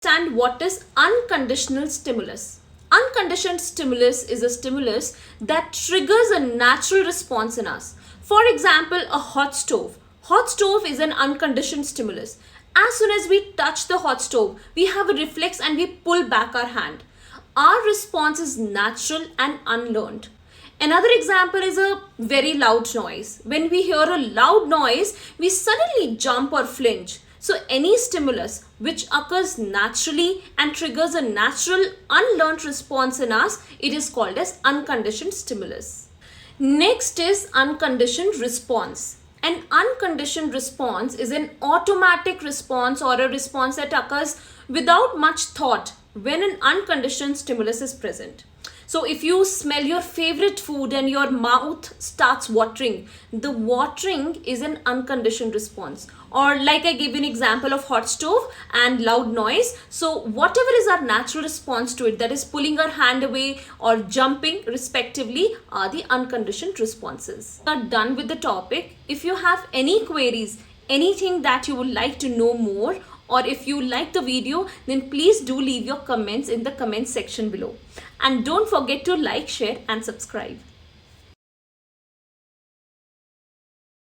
understand what is unconditional stimulus. Unconditioned stimulus is a stimulus that triggers a natural response in us. For example, a hot stove. Hot stove is an unconditioned stimulus. As soon as we touch the hot stove, we have a reflex and we pull back our hand. Our response is natural and unlearned. Another example is a very loud noise. When we hear a loud noise, we suddenly jump or flinch. So any stimulus which occurs naturally and triggers a natural unlearned response in us, it is called as unconditioned stimulus. Next is unconditioned response. An unconditioned response is an automatic response or a response that occurs without much thought when an unconditioned stimulus is present. So if you smell your favorite food and your mouth starts watering, the watering is an unconditioned response. Or like I gave you an example of hot stove and loud noise. So whatever is our natural response to it, that is pulling our hand away or jumping respectively, are the unconditioned responses. We are done with the topic. If you have any queries, anything that you would like to know more, or if you like the video, then please do leave your comments in the comment section below. And don't forget to like, share and subscribe.